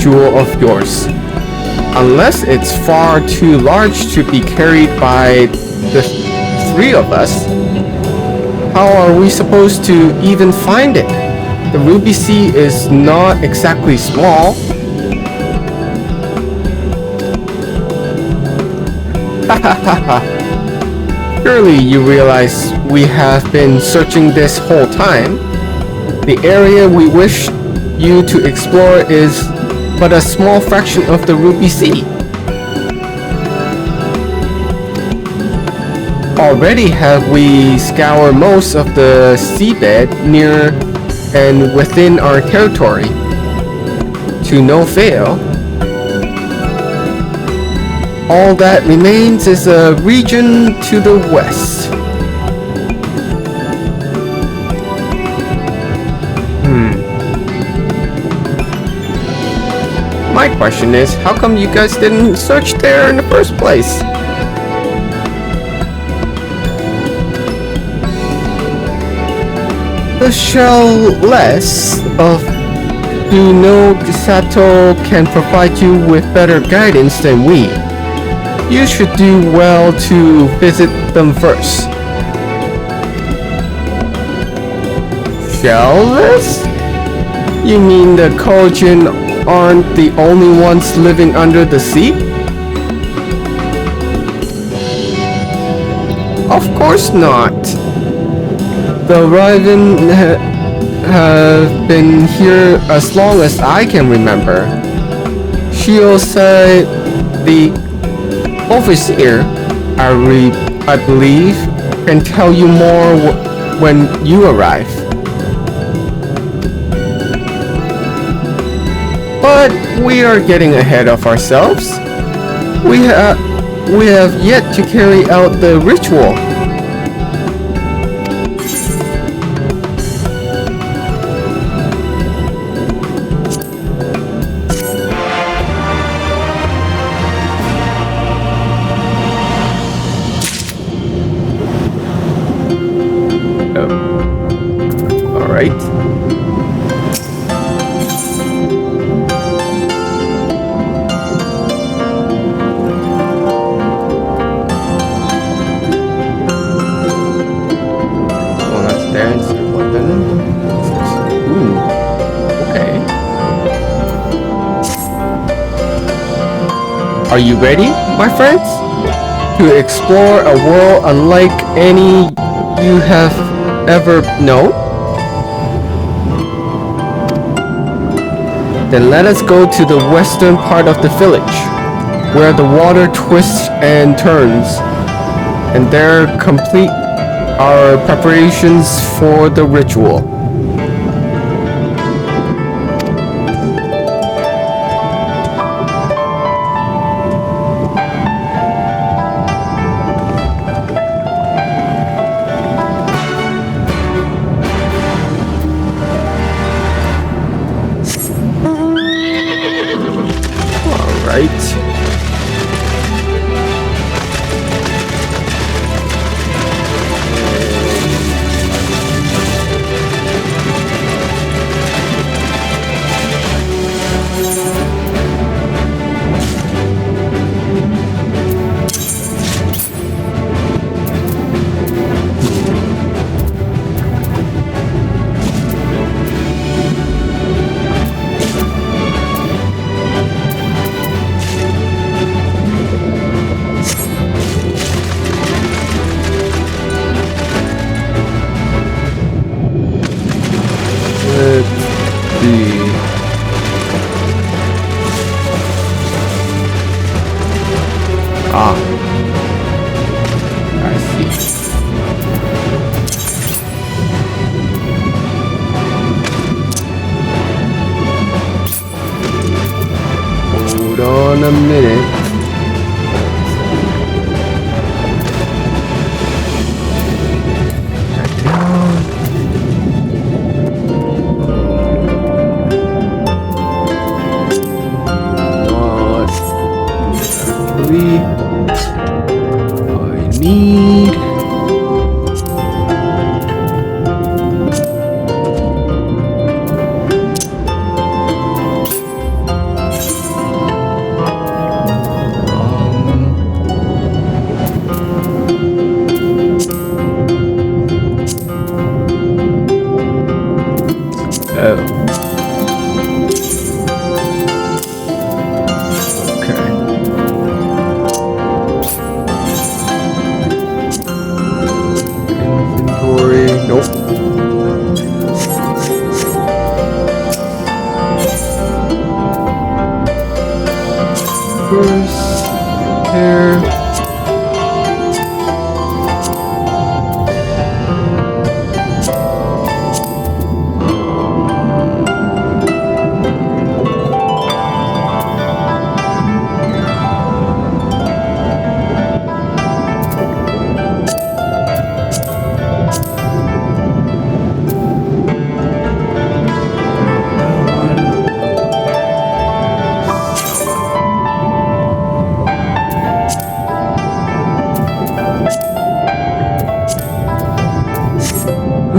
jewel of yours. Unless it's far too large to be carried by the three of us, how are we supposed to even find it? The Ruby Sea is not exactly small. Surely you realize we have been searching this whole time. The area we wish you to explore is but a small fraction of the Ruby Sea. Already have we scoured most of the seabed near and within our territory, to no avail. All that remains is a region to the west. My question is, how come you guys didn't search there in the first place? The shell-less of Sato can provide you with better guidance than we. You should do well to visit them first. Shell-less? You mean the Kojin aren't the only ones living under the sea? Of course not. The Raven have been here as long as I can remember. She'll say the overseer, I believe, can tell you more when you arrive. But we are getting ahead of ourselves. We have yet to carry out the ritual. All right. Are you ready, my friends, to explore a world unlike any you have ever known? Then let us go to the western part of the village, where the water twists and turns, and there complete our preparations for the ritual.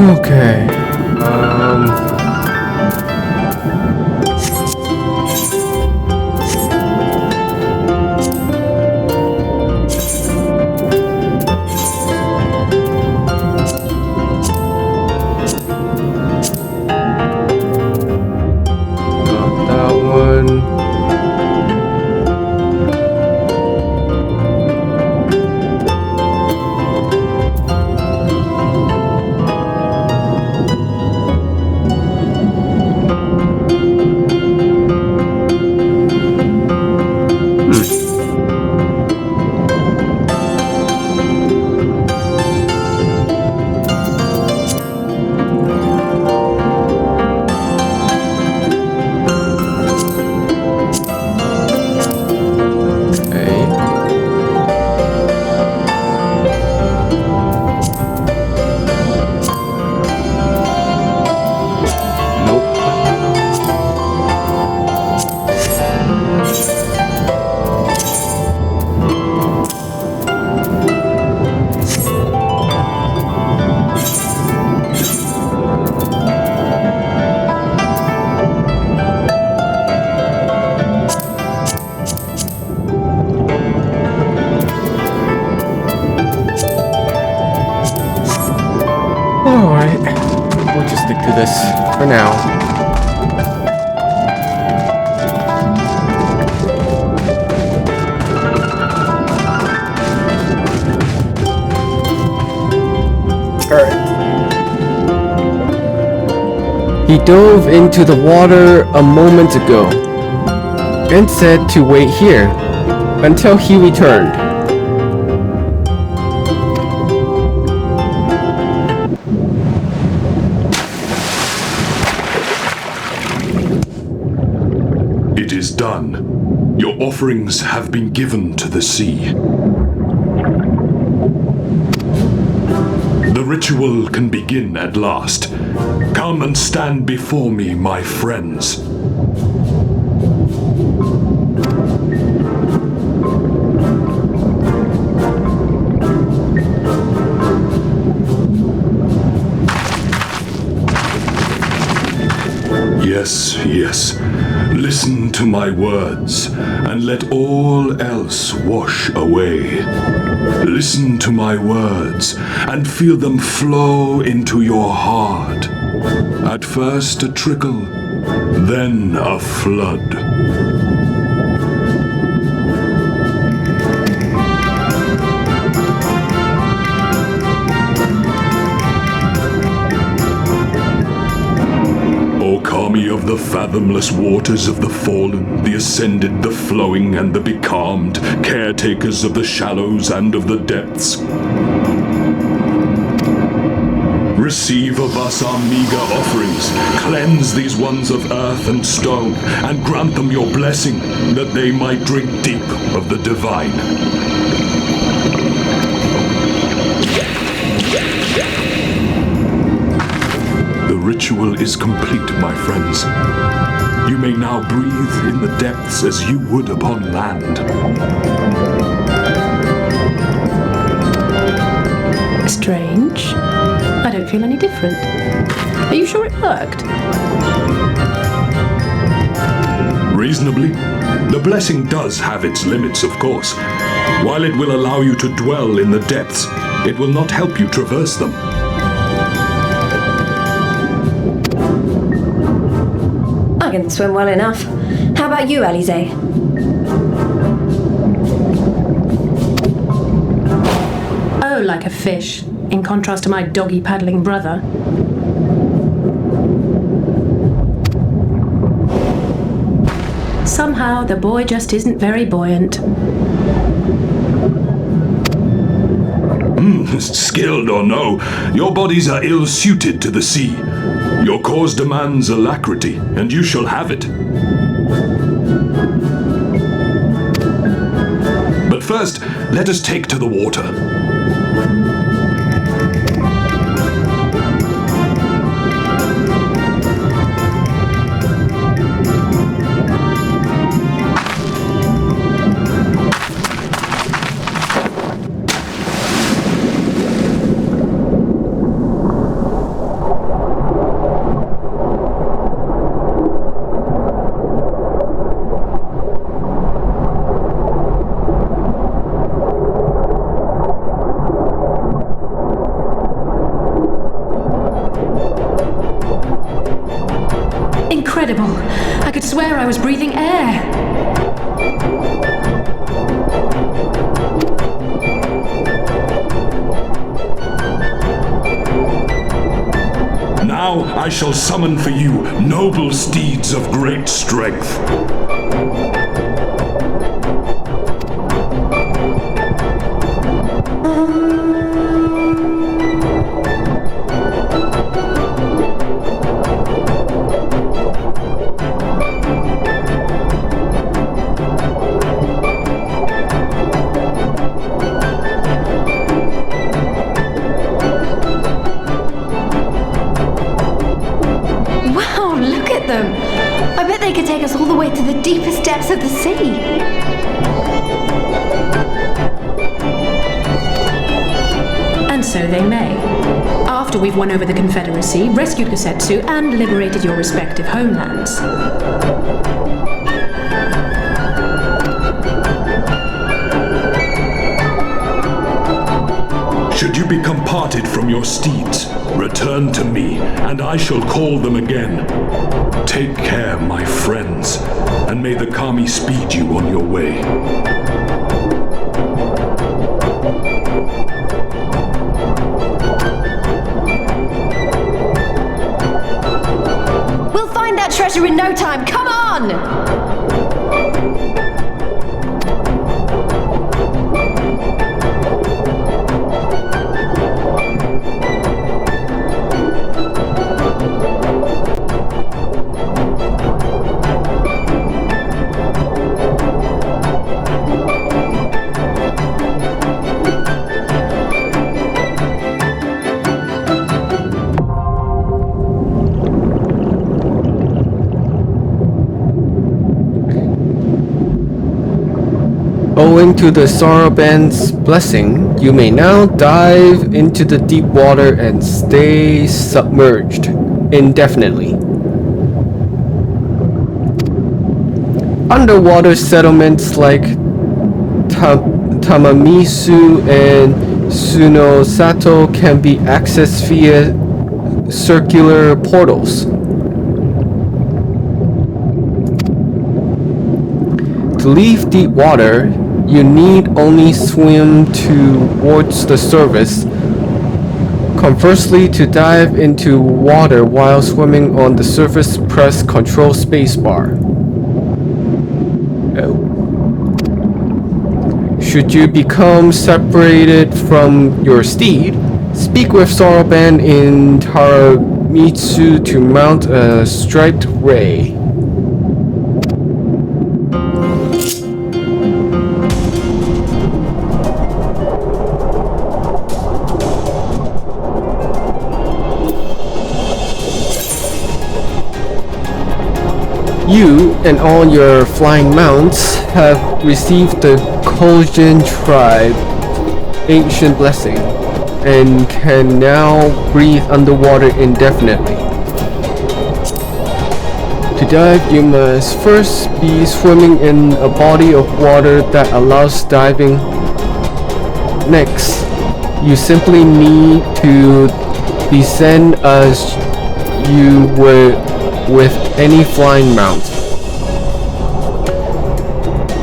Okay. Got that one. Alright, we'll just stick to this for now. Alright. He dove into the water a moment ago and said to wait here until he returned. It is done. Your offerings have been given to the sea. The ritual can begin at last. Come and stand before me, my friends. Yes, yes. Listen to my words, and let all else wash away. Listen to my words, and feel them flow into your heart. At first a trickle, then a flood. Army of the fathomless waters of the fallen, the ascended, the flowing, and the becalmed, caretakers of the shallows and of the depths. Receive of us our meager offerings, cleanse these ones of earth and stone, and grant them your blessing, that they might drink deep of the divine. The ritual is complete, my friends. You may now breathe in the depths as you would upon land. Strange. I don't feel any different. Are you sure it worked? Reasonably. The blessing does have its limits, of course. While it will allow you to dwell in the depths, it will not help you traverse them. I can swim well enough. How about you, Alize? Oh, like a fish, in contrast to my doggy-paddling brother. Somehow, the boy just isn't very buoyant. Skilled or no, your bodies are ill-suited to the sea. Your cause demands alacrity, and you shall have it. But first, let us take to the water. incredible. I could swear I was breathing air. Now I shall summon for you noble steeds of great strength. I bet they could take us all the way to the deepest depths of the sea. And so they may. After we've won over the Confederacy, rescued Kosetsu, and liberated your respective homelands. Should you become parted from your steeds, return to me, and I shall call them again. Take care, my friends, and may the Kami speed you on your way. We'll find that treasure in no time. Come on! Owing to the Soroban's blessing, you may now dive into the deep water and stay submerged indefinitely. Underwater settlements like Tamamisu and Sunosato can be accessed via circular portals. To leave deep water, you need only swim towards the surface. Conversely, to dive into water while swimming on the surface, press Ctrl spacebar. Should you become separated from your steed, speak with Soroban in Taramitsu to mount a striped ray. You and all your flying mounts have received the Kojin tribe ancient blessing and can now breathe underwater indefinitely. To dive, you must first be swimming in a body of water that allows diving. Next, you simply need to descend as you would with any flying mount.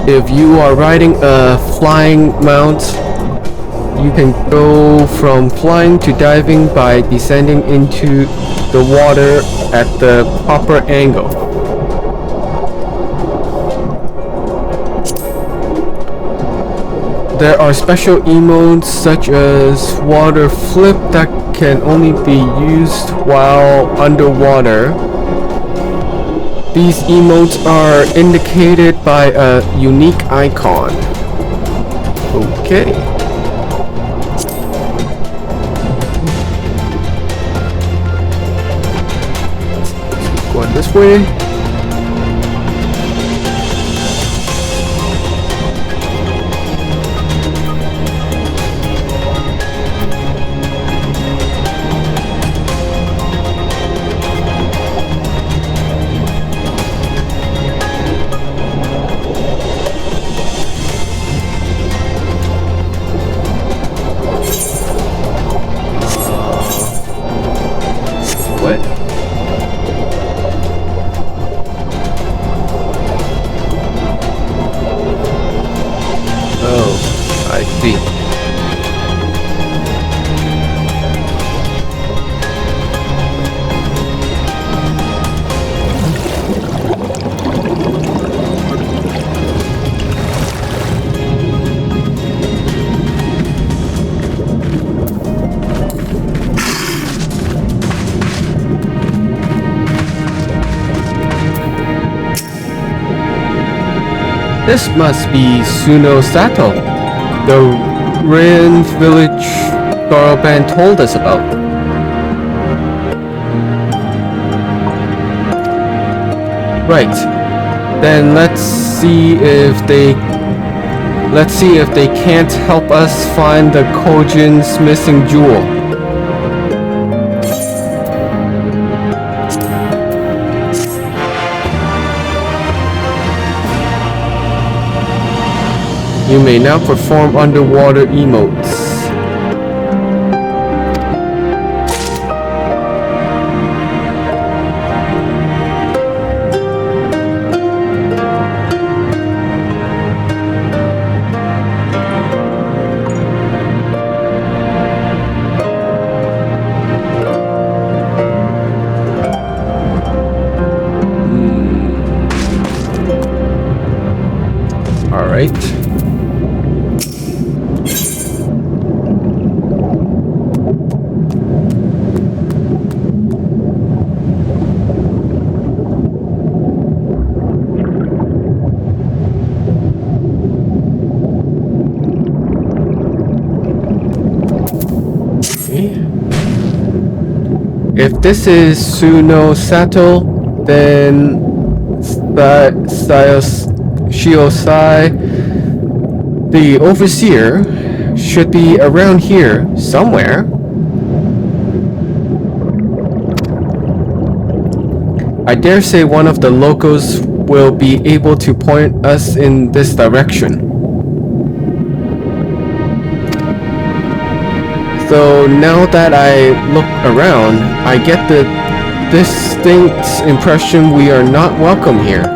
If you are riding a flying mount, you can go from flying to diving by descending into the water at the proper angle. There are special emotes such as water flip that can only be used while underwater. These emotes are indicated by a unique icon. Okay. Going this way. This must be Suno Sato, the ruined village Goroban told us about. Right. Then let's see if they can't help us find the Kojin's missing jewel. You may now perform underwater emotes. Alright. If this is Suno Sato, then Shiosai, the overseer, should be around here somewhere. I dare say one of the locals will be able to point us in this direction. So now that I look around, I get the distinct impression we are not welcome here.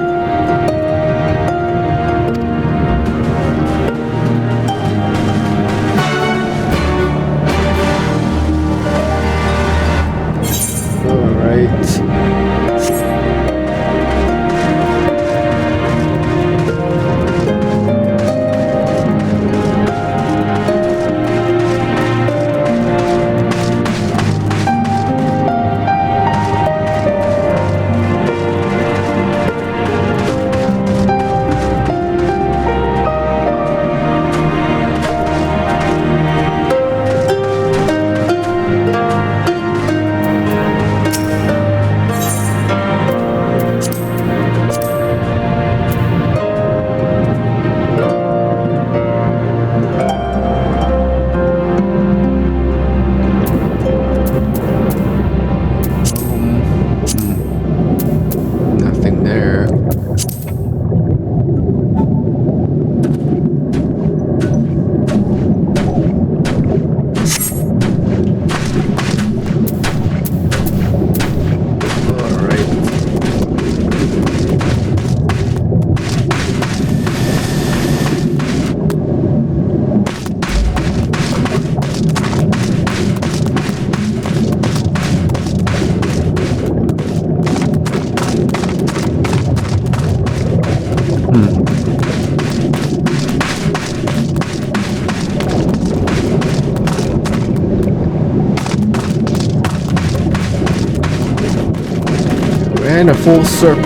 And a full circle.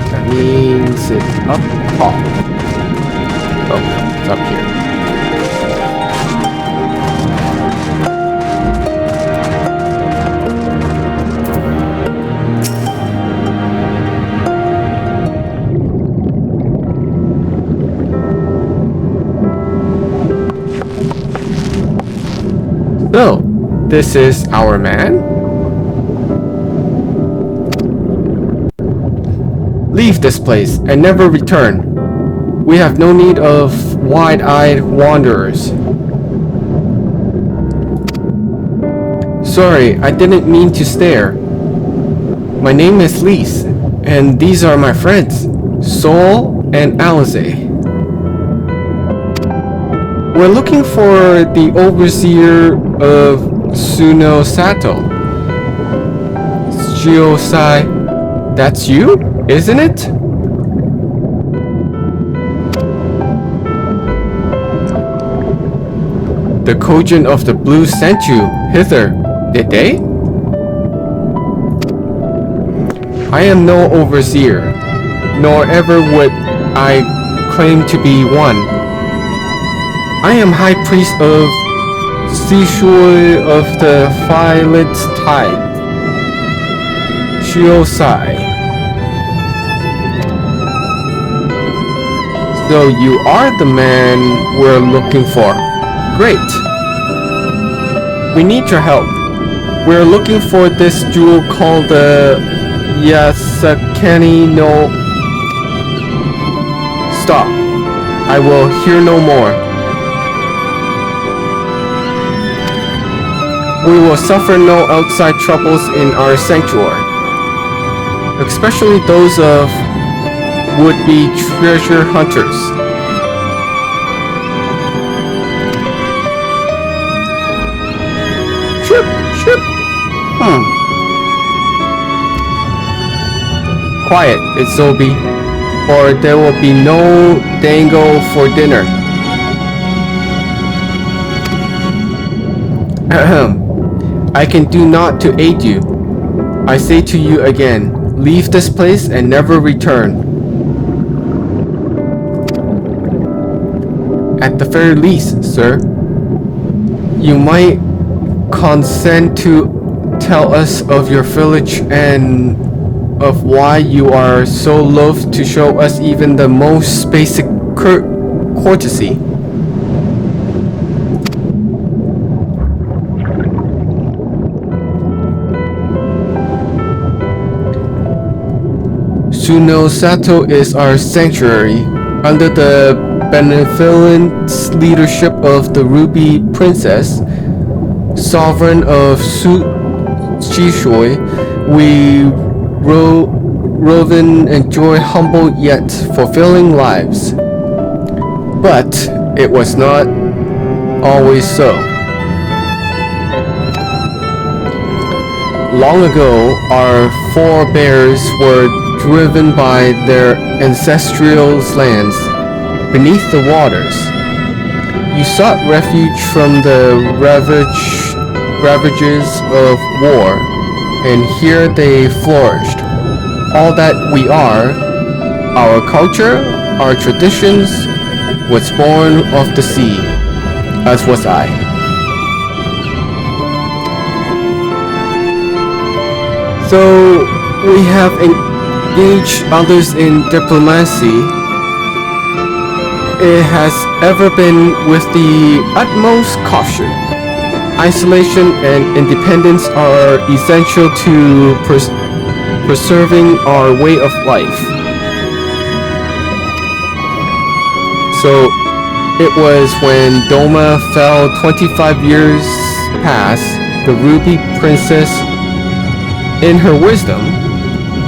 That means it's up top. Oh, it's up here. So, this is our man. Leave this place and never return. We have no need of wide-eyed wanderers. Sorry, I didn't mean to stare. My name is Lise, and these are my friends, Sol and Alize. We're looking for the overseer of Suno Sato. Shiosai, that's you? Isn't it? The Kojin of the Blue sent you hither, did they? I am no overseer, nor ever would I claim to be one. I am High Priest of Seashore of the Violet Tide, Shiosai. So you are the man we're looking for. Great. We need your help. We're looking for this jewel called the Yasakani no... Stop. I will hear no more. We will suffer no outside troubles in our sanctuary, especially those of would-be treasure hunters. Chirp, chirp. Quiet, Isobi, or there will be no dango for dinner. Ahem. I can do naught to aid you. I say to you again, leave this place and never return. At the very least, sir, you might consent to tell us of your village and of why you are so loath to show us even the most basic courtesy. Sunosato is our sanctuary, under the benevolent leadership of the Ruby Princess, sovereign of Shishoi. We rove and enjoy humble yet fulfilling lives. But it was not always so. Long ago, our forebears were driven by their ancestral lands beneath the waters. You sought refuge from the ravages of war, and here they flourished. All that we are, our culture, our traditions, was born of the sea, as was I. So we have engaged others in diplomacy. It has ever been with the utmost caution. Isolation and independence are essential to preserving our way of life. So it was when Doma fell 25 years past, the Ruby Princess, in her wisdom,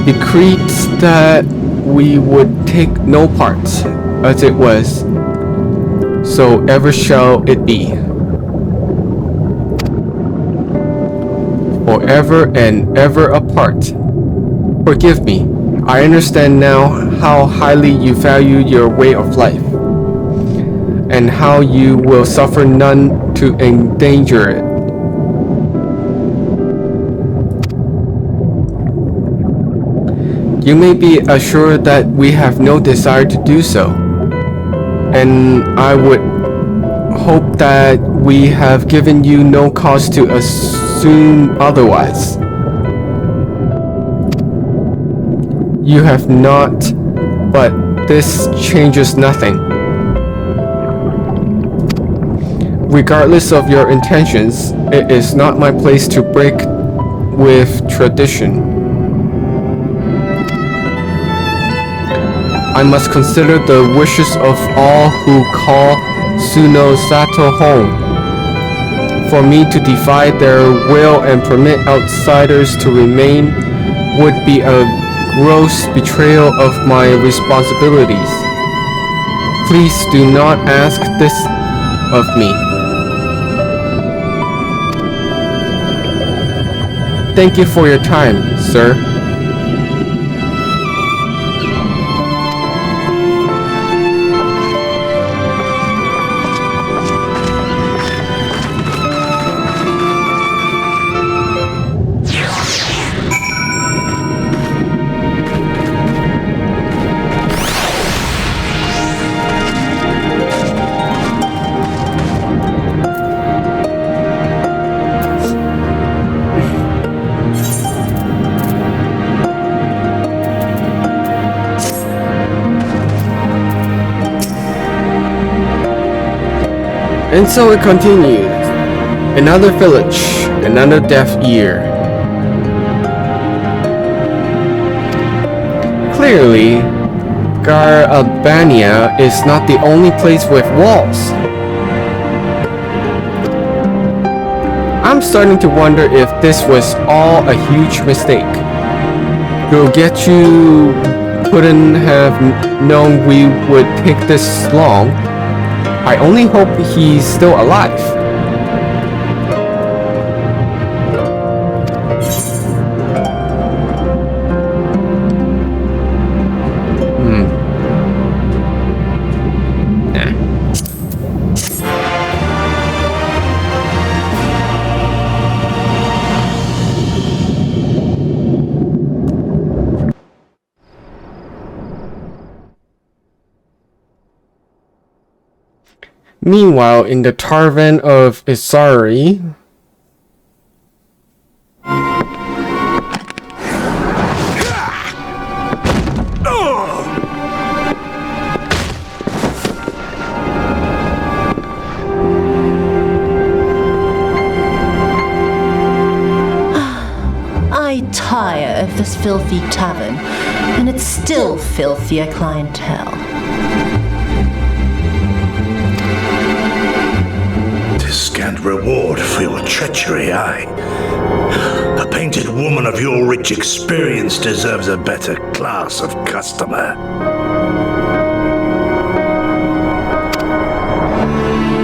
decreed that we would take no part, as it was, so ever shall it be. Forever and ever apart. Forgive me, I understand now how highly you value your way of life, and how you will suffer none to endanger it. You may be assured that we have no desire to do so, and I would hope that we have given you no cause to assume otherwise. You have not, but this changes nothing. Regardless of your intentions, it is not my place to break with tradition. I must consider the wishes of all who call Sunosato home. For me to defy their will and permit outsiders to remain would be a gross betrayal of my responsibilities. Please do not ask this of me. Thank you for your time, sir. And so it continues. Another village, another deaf ear. Clearly, Garabania is not the only place with walls. I'm starting to wonder if this was all a huge mistake. Gogetsu couldn't have known we would take this long. I only hope he's still alive. Meanwhile, in the Tavern of Isari, I tire of this filthy tavern, and its still filthier clientele. Scant reward for your treachery, aye. A painted woman of your rich experience deserves a better class of customer.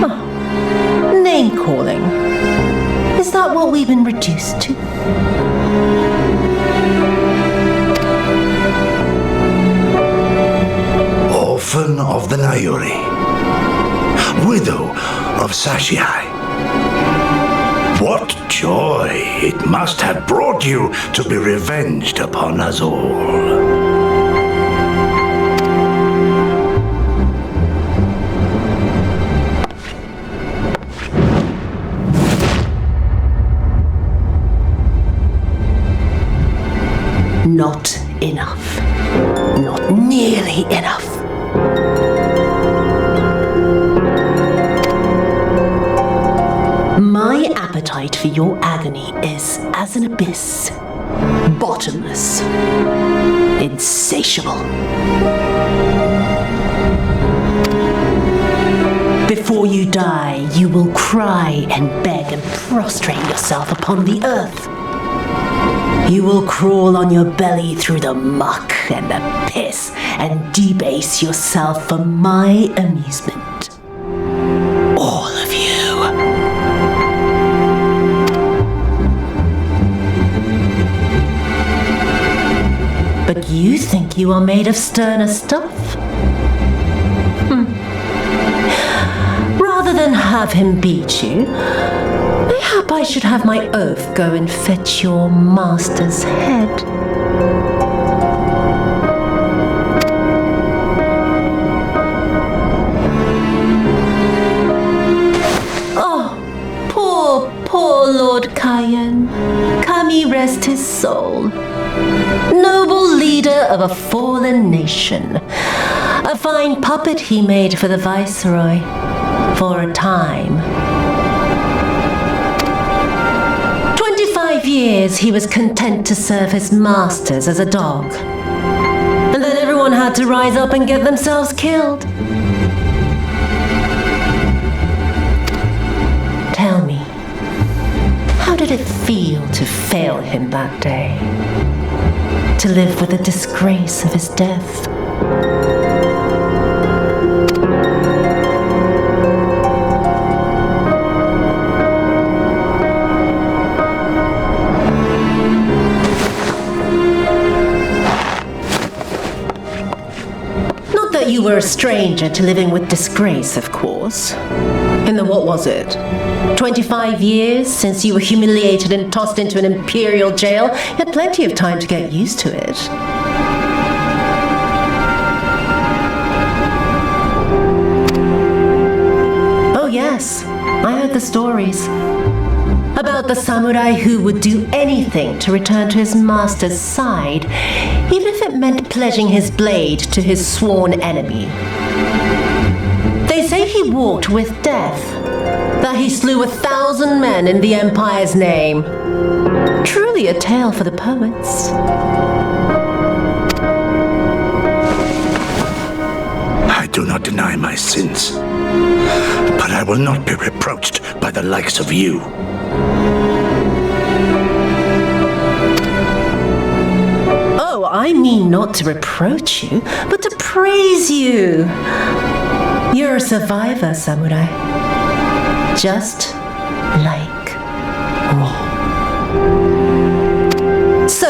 Oh. Name-calling. Is that what we've been reduced to? Orphan of the Nayuri. Widow of Sashihai. What joy it must have brought you to be revenged upon us all. Not enough. Not nearly enough. My appetite for your agony is as an abyss. Bottomless. Insatiable. Before you die, you will cry and beg and prostrate yourself upon the earth. You will crawl on your belly through the muck and the piss and debase yourself for my amusement. All of you. But you think you are made of sterner stuff? Rather than have him beat you, mayhap I should have my oath go and fetch your master's head. Oh, poor Lord Cayenne. Kami rest his soul. Noble leader of a fallen nation. A fine puppet he made for the Viceroy. For a time. 25 years he was content to serve his masters as a dog. And then everyone had to rise up and get themselves killed. Tell me, how did it feel to fail him that day? To live with the disgrace of his death? Not that you were a stranger to living with disgrace, of course. In the what was it? 25 years since you were humiliated and tossed into an imperial jail? You had plenty of time to get used to it. Oh yes, I heard the stories. About the samurai who would do anything to return to his master's side, even if it meant pledging his blade to his sworn enemy. They say he walked with death, that he slew 1,000 men in the Empire's name. Truly a tale for the poets. I do not deny my sins, but I will not be reproached by the likes of you. Oh, I mean not to reproach you, but to praise you. You're a survivor, Samurai. Just like me. So,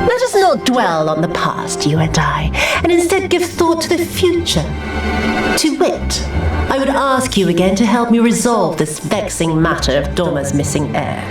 let us not dwell on the past, you and I, and instead give thought to the future. To wit, I would ask you again to help me resolve this vexing matter of Doma's missing heir.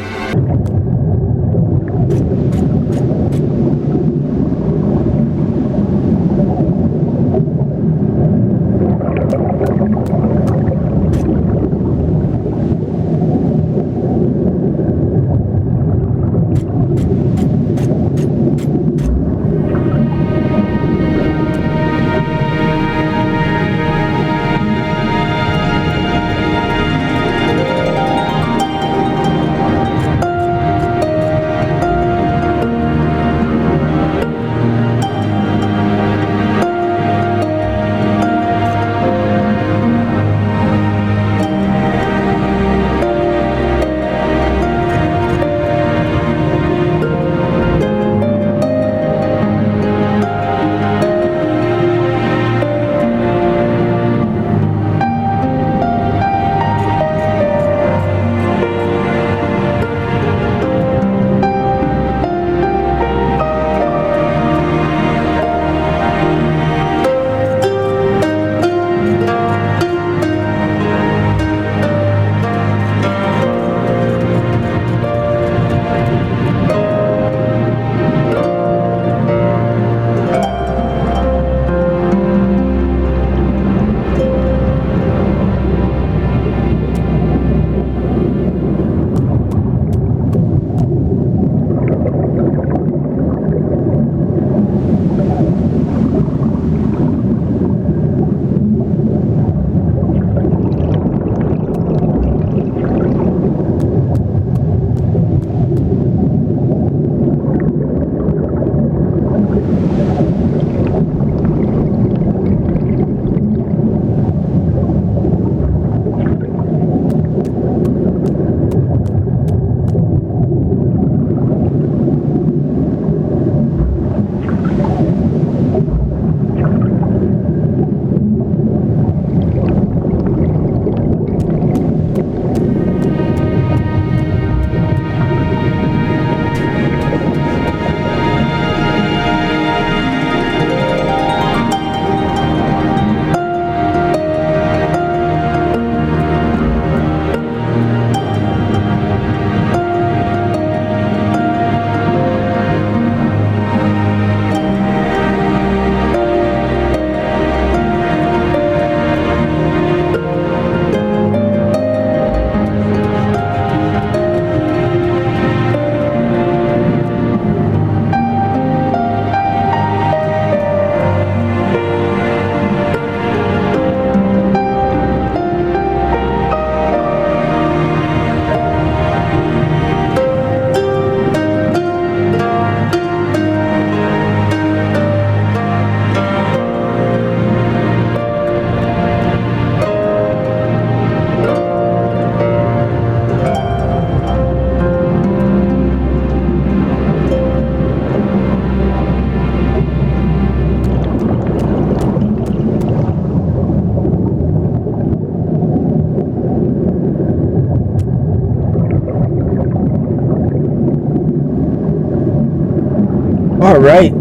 All right.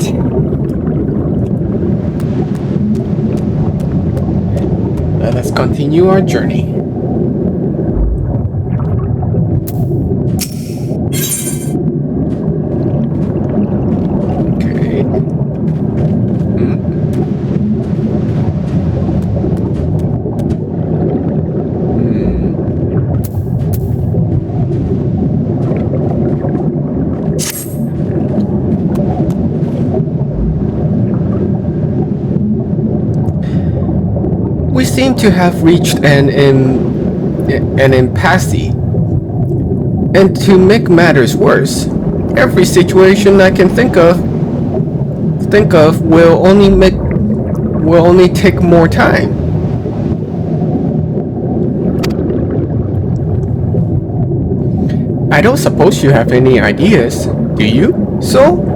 Let us continue our journey. Okay. We seem to have reached an and impasse. And to make matters worse, every situation I can think of will only take more time. I don't suppose you have any ideas, do you, so?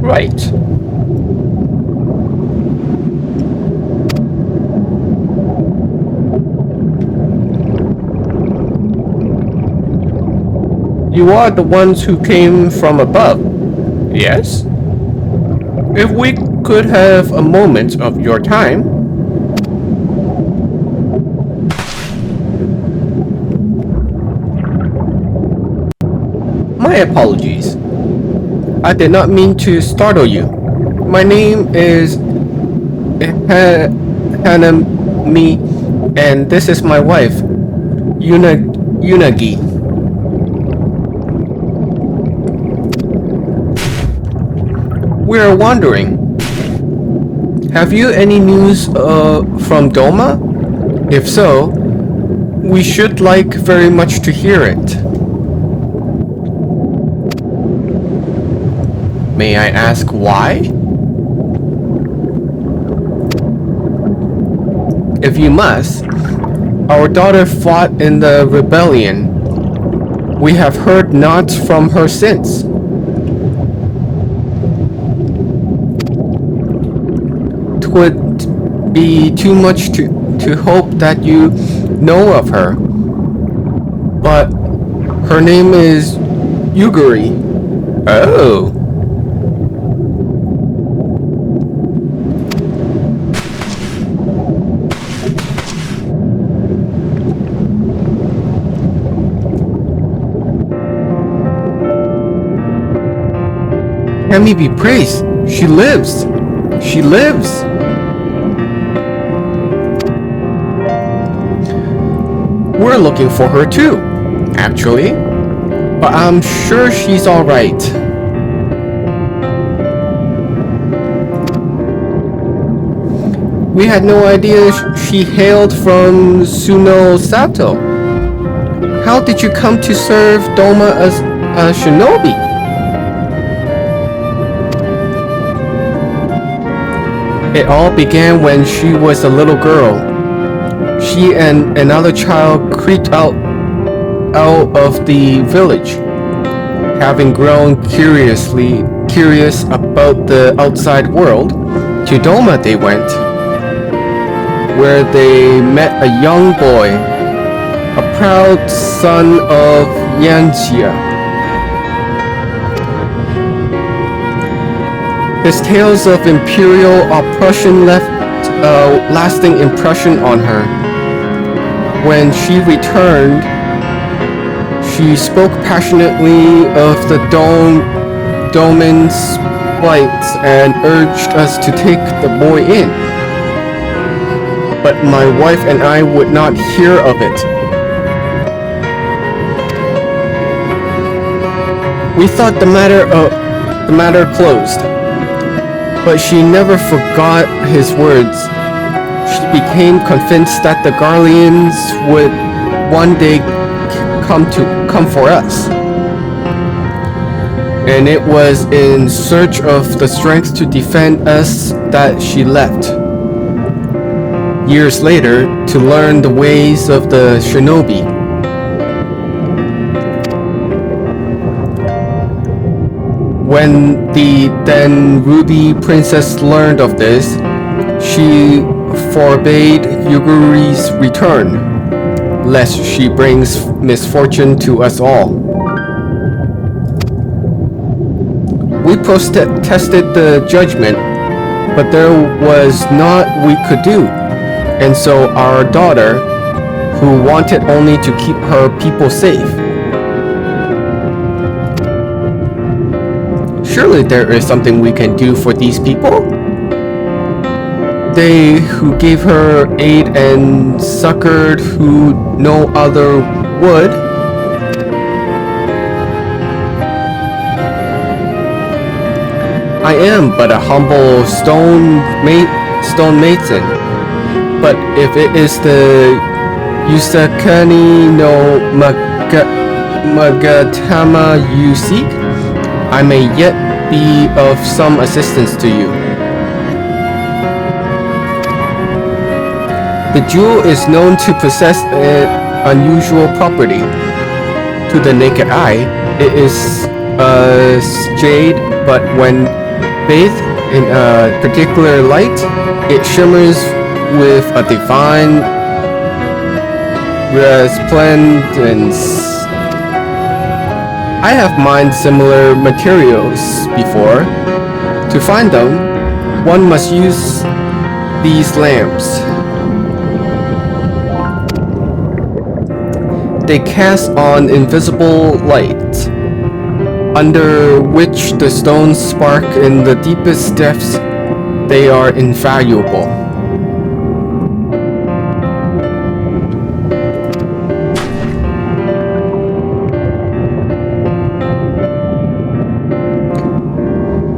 Right. You are the ones who came from above, yes? If we could have a moment of your time. My apologies. I did not mean to startle you. My name is Hanami, and this is my wife, Unagi. We're wondering, have you any news from Doma? If so, we should like very much to hear it. May I ask why? If you must, our daughter fought in the rebellion. We have heard naught from her since. Twould be too much to hope that you know of her. But her name is Yuguri. Oh. Hemi be praised. She lives. She lives. We're looking for her too, actually. But I'm sure she's alright. We had no idea she hailed from Suno Sato. How did you come to serve Doma as a shinobi? It all began when she was a little girl. She and another child creeped out of the village. Having grown curious about the outside world, to Doma they went, where they met a young boy, a proud son of Yanxia. His tales of imperial oppression left a lasting impression on her. When she returned, she spoke passionately of the Domin's plight and urged us to take the boy in. But my wife and I would not hear of it. We thought the matter closed. But she never forgot his words. She became convinced that the Garleans would one day come for us. And it was in search of the strength to defend us that she left. Years later, to learn the ways of the shinobi. When the then Ruby Princess learned of this, she forbade Yuguri's return, lest she brings misfortune to us all. We tested the judgment, but there was naught we could do. And so our daughter, who wanted only to keep her people safe. Surely there is something we can do for these people? They who gave her aid and succored who no other would. I am but a humble stone mason, but if it is the Yusakani no Magatama you seek, I may yet be of some assistance to you. The jewel is known to possess an unusual property. To the naked eye, it is a jade, but when bathed in a particular light, it shimmers with a divine resplendence. I have mined similar materials before. To find them, one must use these lamps. They cast on invisible light, under which the stones spark in the deepest depths. They are invaluable.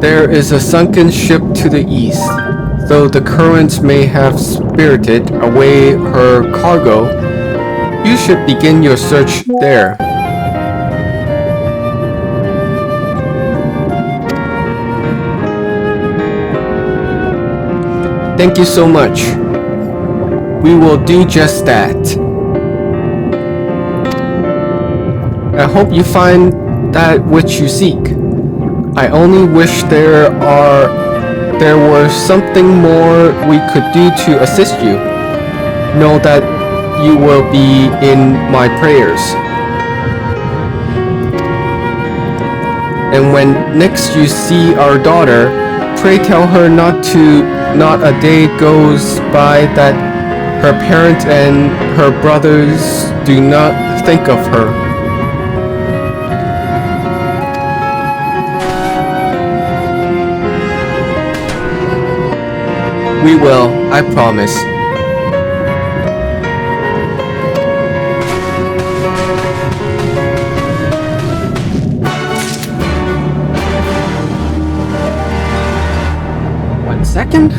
There is a sunken ship to the east. Though the currents may have spirited away her cargo, you should begin your search there. Thank you so much. We will do just that. I hope you find that which you seek. I only wish there were something more we could do to assist you. Know that you will be in my prayers. And when next you see our daughter, pray tell her not a day goes by that her parents and her brothers do not think of her. We will, I promise. Second?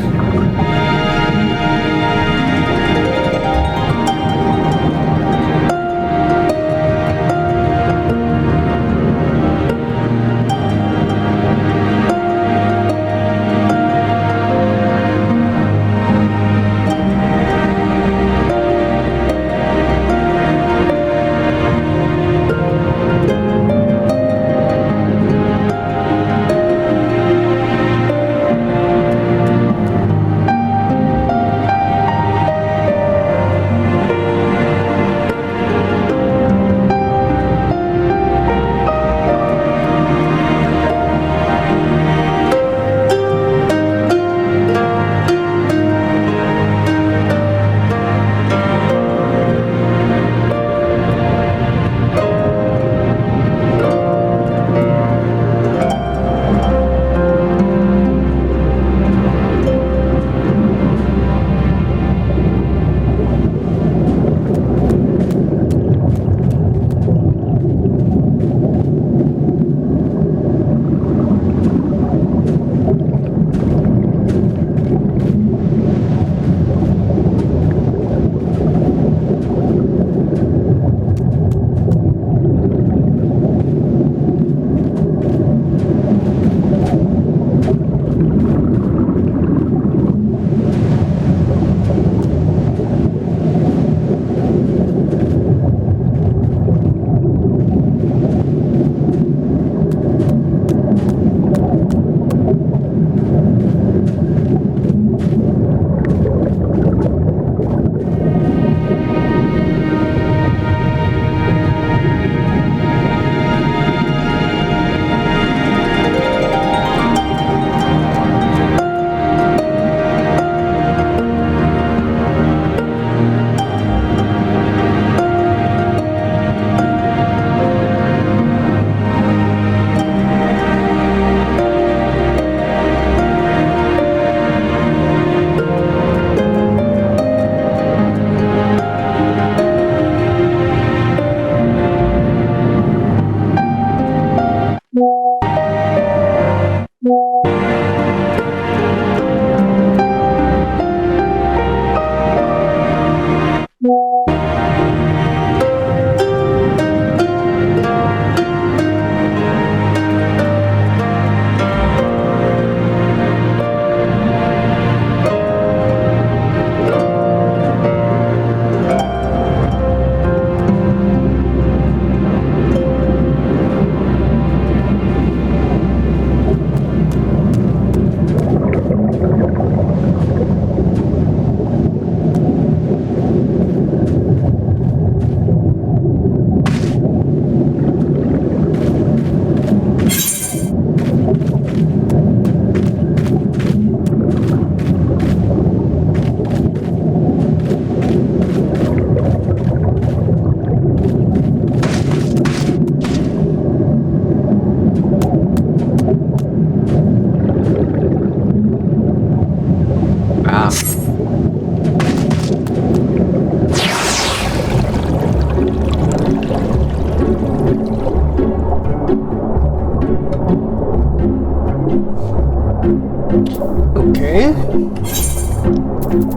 Nope.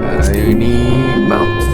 I need mounts.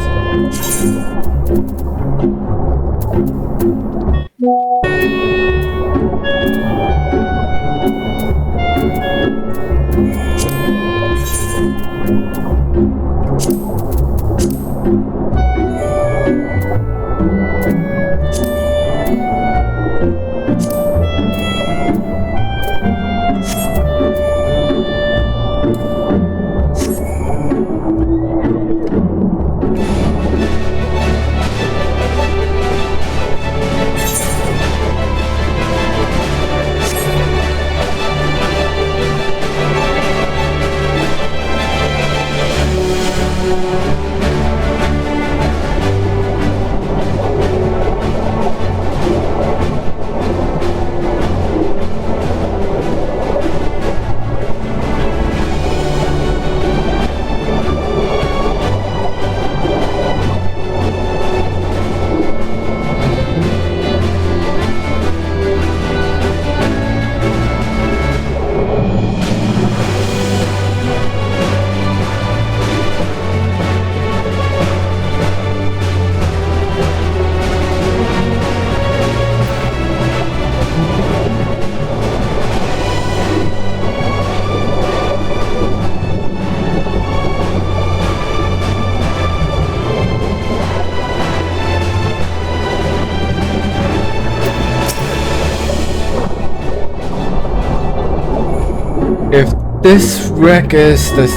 If this wreck is the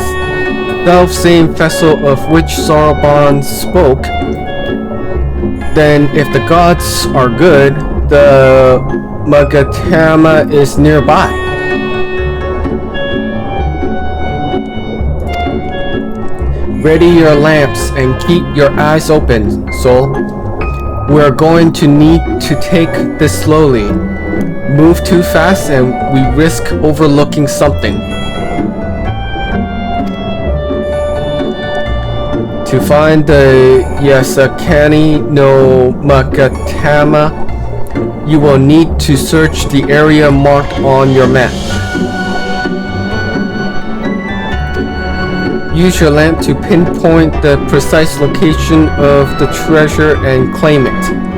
self-same vessel of which Sauron spoke, then if the gods are good, the Magatama is nearby. Ready your lamps and keep your eyes open, soul. We're going to need to take this slowly. Move too fast and we risk overlooking something. To find the Yasakani no Magatama, you will need to search the area marked on your map. Use your lamp to pinpoint the precise location of the treasure and claim it.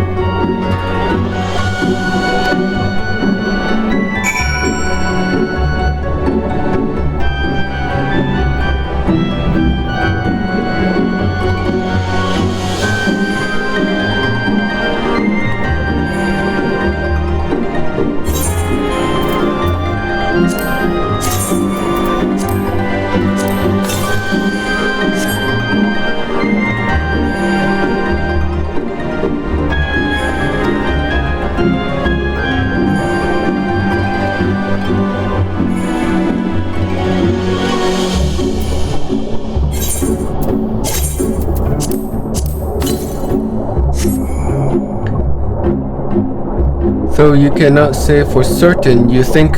Though you cannot say for certain, you think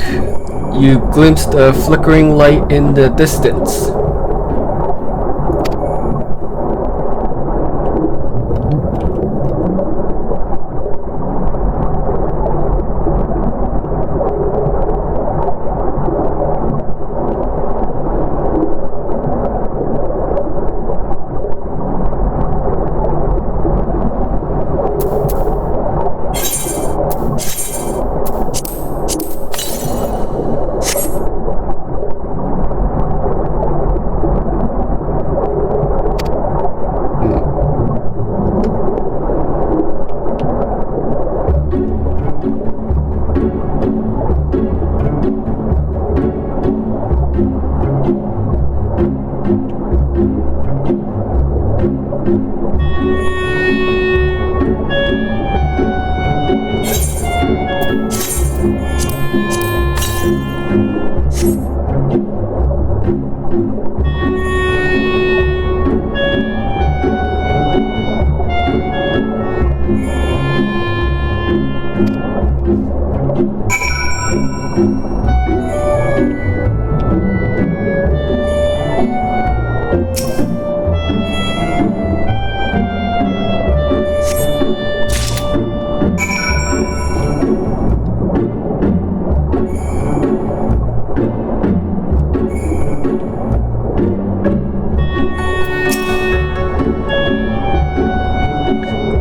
you glimpsed a flickering light in the distance.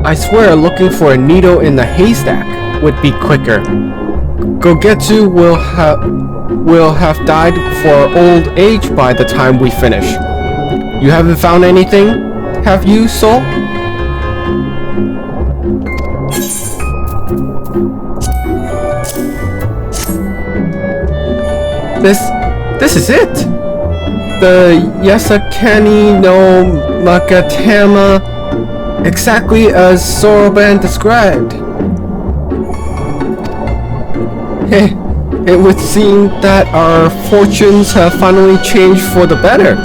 I swear looking for a needle in the haystack would be quicker. Gogetsu will have died for old age by the time we finish. You haven't found anything, have you, Soul? This is it! The Yasakani no Makatama, exactly as Soroban described. It would seem that our fortunes have finally changed for the better.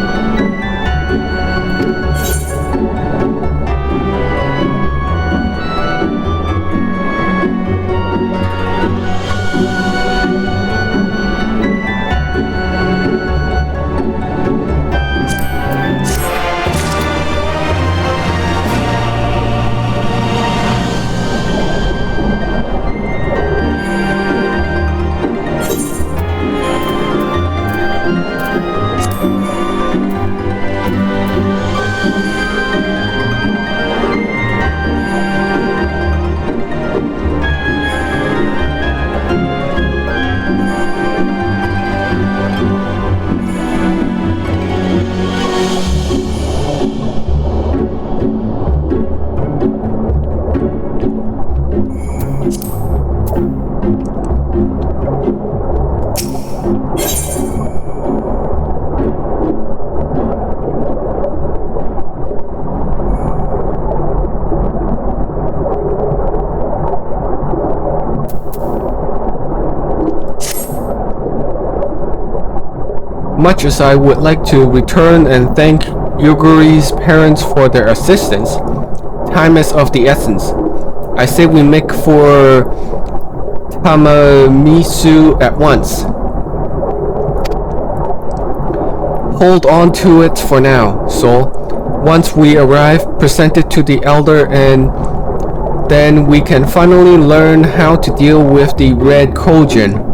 Much as I would like to return and thank Yuguri's parents for their assistance, time is of the essence. I say we make for Tamamisu at once. Hold on to it for now, Soul. Once we arrive, present it to the elder, and then we can finally learn how to deal with the Red Kojin.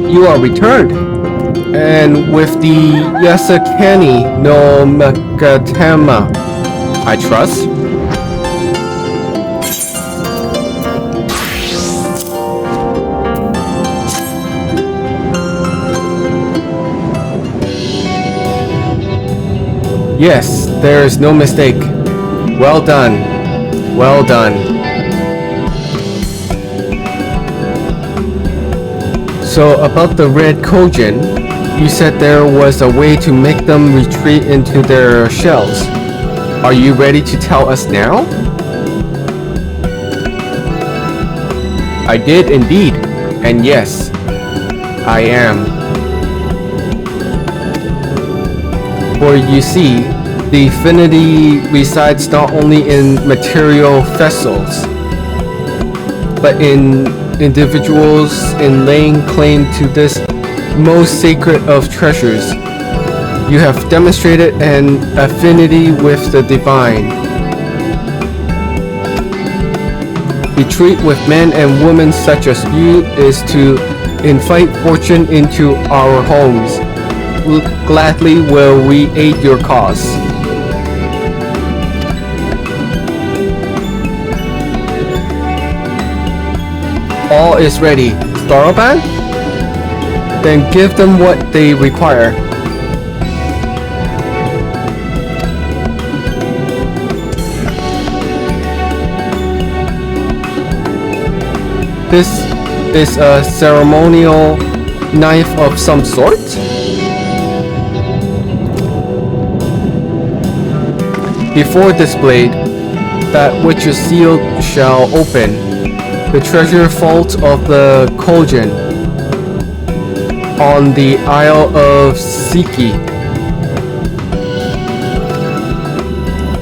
You are returned, and with the Yasakani no Makatama, I trust. Yes, there is no mistake. Well done. Well done. So about the Red Kojin, you said there was a way to make them retreat into their shells. Are you ready to tell us now? I did indeed, and yes, I am. For you see, the affinity resides not only in material vessels, but in individuals in laying claim to this most sacred of treasures. You have demonstrated an affinity with the divine. Retreat with men and women such as you is to invite fortune into our homes. Gladly will we aid your cause. All is ready. Stormblood? Then give them what they require. This is a ceremonial knife of some sort? Before this blade, that which is sealed shall open, the treasure vault of the Kojin on the Isle of Siki.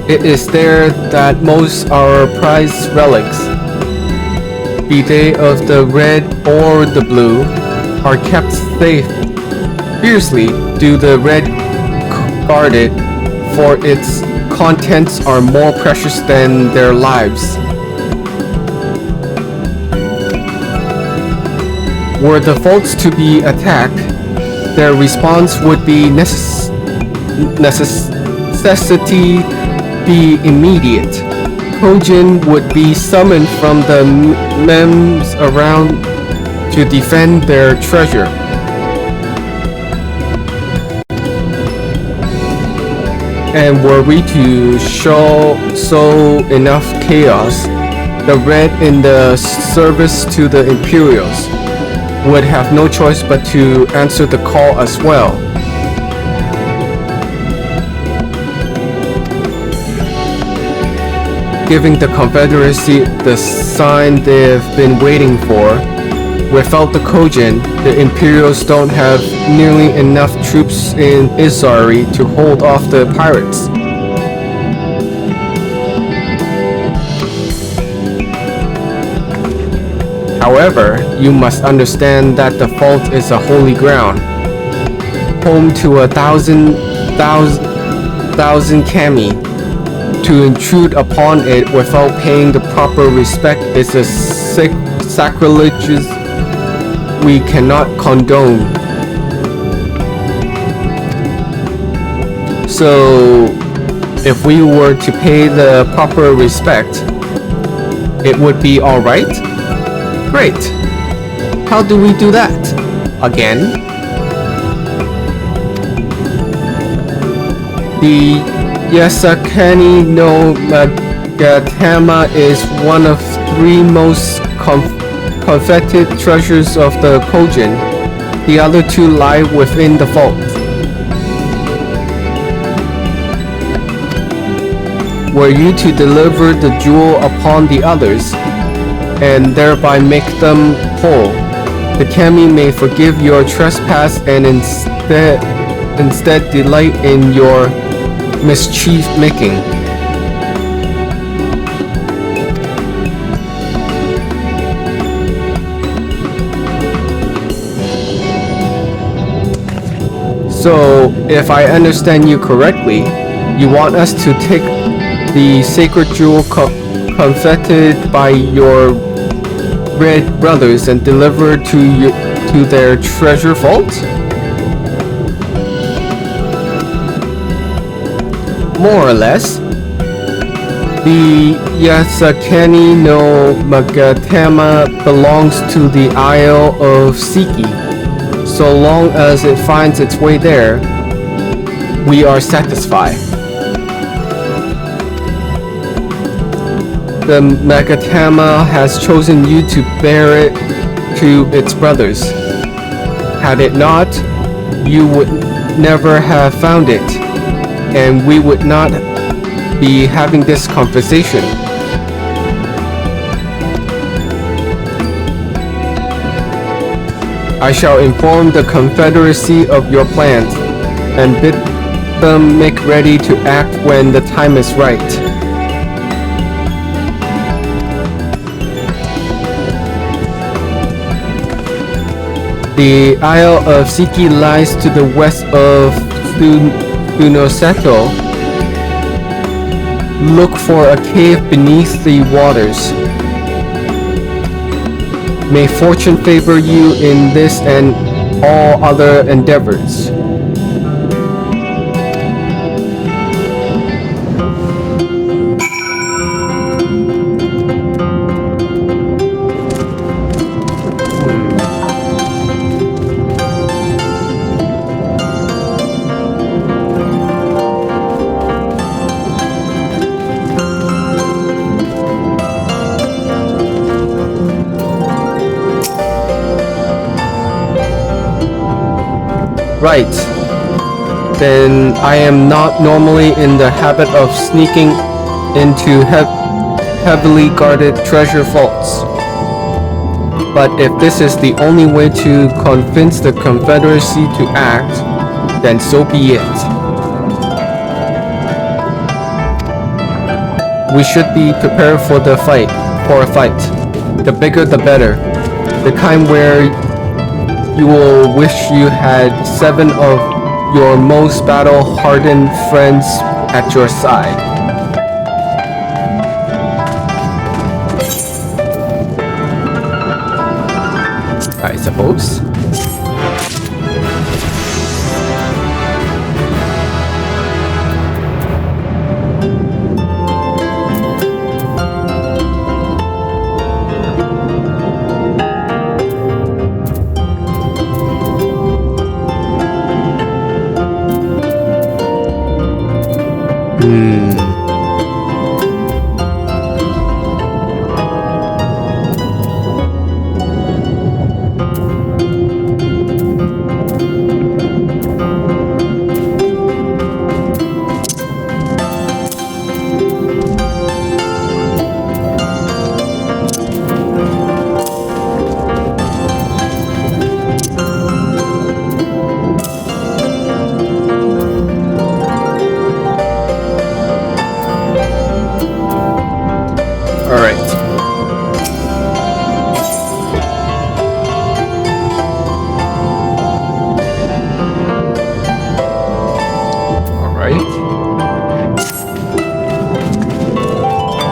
It is there that most our prized relics, be they of the red or the blue, are kept safe. Fiercely do the red guard it, for its contents are more precious than their lives. Were the vaults to be attacked, their response would be necessity be immediate. Kojin would be summoned from the mems around to defend their treasure. And were we to sow enough chaos, the red in the service to the Imperials would have no choice but to answer the call as well. Giving the Confederacy the sign they've been waiting for. Without the Kojin, the Imperials don't have nearly enough troops in Izari to hold off the pirates. However, you must understand that the vault is a holy ground, home to 1,000 kami. To intrude upon it without paying the proper respect is a sacrilege we cannot condone. So, if we were to pay the proper respect, it would be alright? Great! How do we do that? Again? The Yasakani no Magatama is one of 3 most coveted treasures of the Kojin. The other 2 lie within the vault. Were you to deliver the jewel upon the others, and thereby make them whole, the kami may forgive your trespass and instead delight in your mischief making. So, if I understand you correctly, you want us to take the sacred jewel coveted by your red brothers and deliver to their treasure vault? More or less. The Yasakani no Magatama belongs to the Isle of Siki. So long as it finds its way there, we are satisfied. The Magatama has chosen you to bear it to its brothers. Had it not, you would never have found it, and we would not be having this conversation. I shall inform the Confederacy of your plans, and bid them make ready to act when the time is right. The Isle of Siki lies to the west of Funoseto. Look for a cave beneath the waters. May fortune favor you in this and all other endeavors. Right. Then I am not normally in the habit of sneaking into heavily guarded treasure vaults. But if this is the only way to convince the Confederacy to act, then so be it. We should be prepared for a fight. The bigger the better. The kind where you will wish you had 7 of your most battle-hardened friends at your side. I suppose.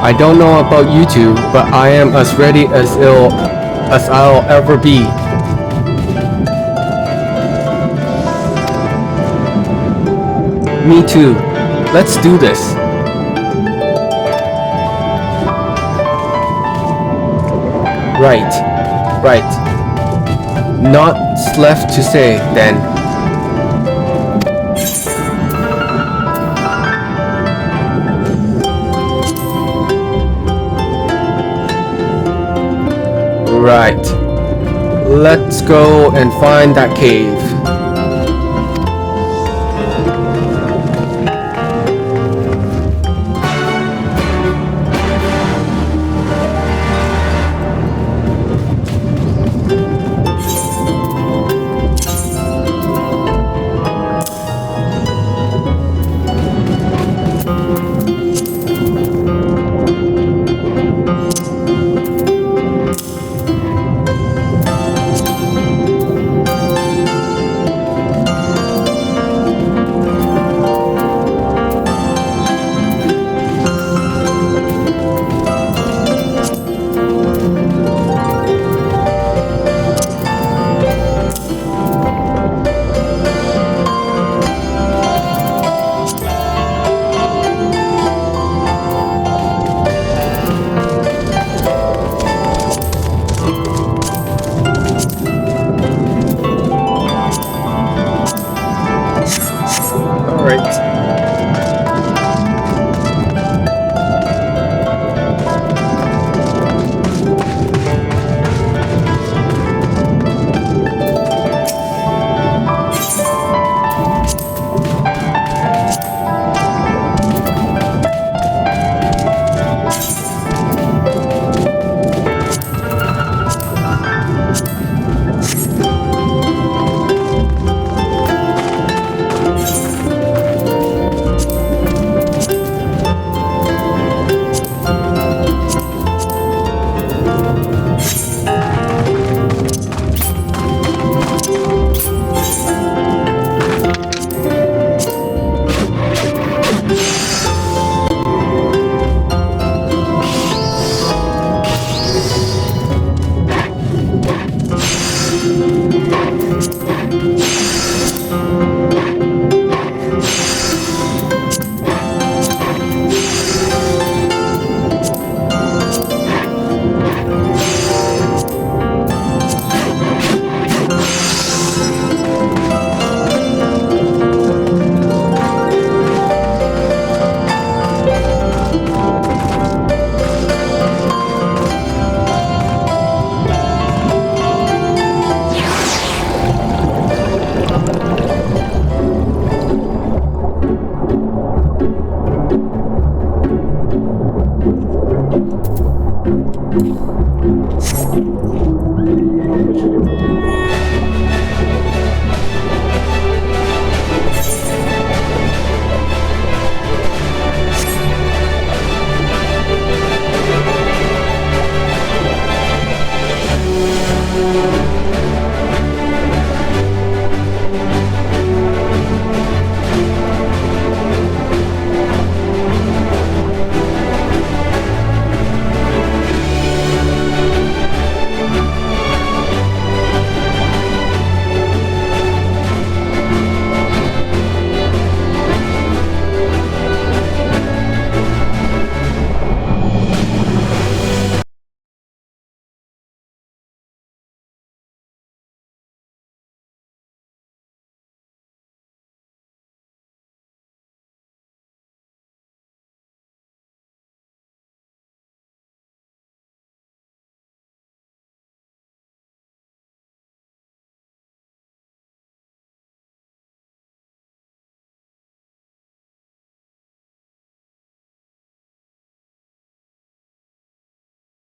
I don't know about you two, but I am as ready as I'll ever be. Me too. Let's do this. Right. Not left to say, then. Right. Let's go and find that cave.